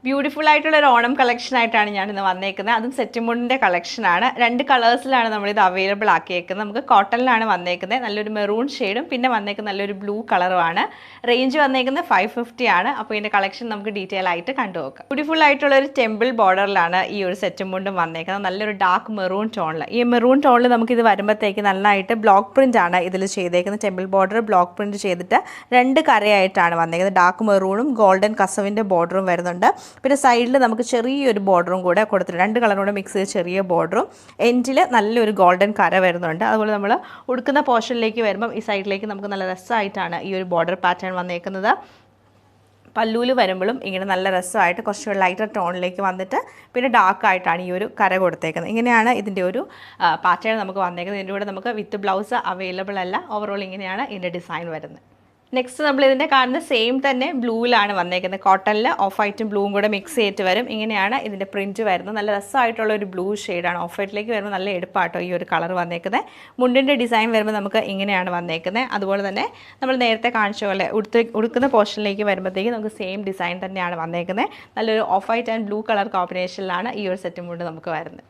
Beautiful ആയിട്ടുള്ള ഒരു Onam collection ആയിട്ടാണ് ഞാൻ ഇന്ന് വന്നേക്കുന്നത്. അതും സെറ്റ് മുണ്ടിൻ്റെ കളക്ഷനാണ്. 2 കളേഴ്സിലാണ് നമ്മളിത് അവൈലബിൾ ആക്കിയേക്കുന്നത്. നമുക്ക് കോട്ടണിലാണ് വന്നേക്കുന്നത്. നല്ലൊരു മെറൂൺ ഷെയ്ഡും പിന്നെ വന്നേക്കുന്നത് നല്ലൊരു ബ്ലൂ കളറുമാണ്. റേഞ്ച് വന്നേക്കുന്നത് 550 ആണ്. അപ്പോൾ ഇതിൻ്റെ കളക്ഷൻ നമുക്ക് ഡീറ്റെയിൽ ആയിട്ട് കണ്ടുനോക്കാം. ബ്യൂട്ടിഫുൾ ആയിട്ടുള്ള ഒരു ടെമ്പിൾ ബോർഡറിലാണ് ഈ ഒരു സെറ്റ് മുണ്ടും വന്നേക്കുന്നത്. നല്ലൊരു ഡാർക്ക് മെറൂൺ ടോണിൽ. ഈ മെറൂൺ ടോണിൽ നമുക്കിത് വരുമ്പോഴത്തേക്ക് നന്നായിട്ട് ബ്ലോക്ക് പ്രിൻ്റ് ആണ് ഇതിൽ ചെയ്തേക്കുന്നത്. ടെമ്പിൾ ബോർഡർ ബ്ലോക്ക് പ്രിൻറ്റ് ചെയ്തിട്ട് 2 കരയായിട്ടാണ് വന്നേക്കുന്നത്. ഡാർക്ക് മെറൂണും ഗോൾഡൻ കസവിൻ്റെ ബോർഡറും വരുന്നുണ്ട്. പിന്നെ സൈഡിൽ നമുക്ക് ചെറിയൊരു ബോർഡറും കൂടെ കൊടുത്തിട്ടുണ്ട്. 2 കളറും കൂടെ മിക്സ് ചെയ്ത് ചെറിയ ബോർഡറും എൻഡിൽ നല്ലൊരു ഗോൾഡൻ കര വരുന്നുണ്ട്. അതുപോലെ നമ്മൾ ഉടുക്കുന്ന പോർഷനിലേക്ക് വരുമ്പം ഈ സൈഡിലേക്ക് നമുക്ക് നല്ല രസമായിട്ടാണ് ഈ ഒരു ബോർഡർ പാറ്റേൺ വന്നേക്കുന്നത്. പല്ലൂല് വരുമ്പോഴും ഇങ്ങനെ നല്ല രസമായിട്ട് കുറച്ച് ലൈറ്റർ ടോണിലേക്ക് വന്നിട്ട് പിന്നെ ഡാർക്കായിട്ടാണ് ഈ ഒരു കര കൊടുത്തേക്കുന്നത്. ഇങ്ങനെയാണ് ഇതിൻ്റെ ഒരു പാറ്റേൺ നമുക്ക് വന്നേക്കുന്നത്. ഇതിൻ്റെ കൂടെ നമുക്ക് വിത്ത് ബ്ലൗസ് അവൈലബിൾ അല്ല. ഓവറോൾ ഇങ്ങനെയാണ് ഇതിൻ്റെ ഡിസൈൻ വരുന്നത്. നെക്സ്റ്റ് നമ്മൾ ഇതിൻ്റെ കാണുന്ന സെയിം തന്നെ ബ്ലൂവിലാണ് വന്നേക്കുന്നത്. കോട്ടണിൽ ഓഫ് വൈറ്റും ബ്ലൂവും കൂടെ മിക്സ് ചെയ്തിട്ട് വരും. ഇങ്ങനെയാണ് ഇതിൻ്റെ പ്രിൻറ്റ് വരുന്നത്. നല്ല രസമായിട്ടുള്ള ഒരു ബ്ലൂ ഷെയ്ഡാണ്. ഓഫ് വൈറ്റിലേക്ക് വരുമ്പോൾ നല്ല എടുപ്പാട്ടോ ഈ ഒരു കളർ വന്നേക്കുന്നത്. മുണ്ടിൻ്റെ ഡിസൈൻ വരുമ്പോൾ നമുക്ക് ഇങ്ങനെയാണ് വന്നേക്കുന്നത്. അതുപോലെ തന്നെ നമ്മൾ നേരത്തെ കാണിച്ച പോലെ ഉടുക്കുന്ന പോർഷനിലേക്ക് വരുമ്പോഴത്തേക്ക് നമുക്ക് സെയിം ഡിസൈൻ തന്നെയാണ് വന്നേക്കുന്നത്. നല്ലൊരു off white and blue colour കോമ്പിനേഷനിലാണ് ഈ ഒരു സെറ്റ് മുണ്ട് നമുക്ക് വരുന്നത്.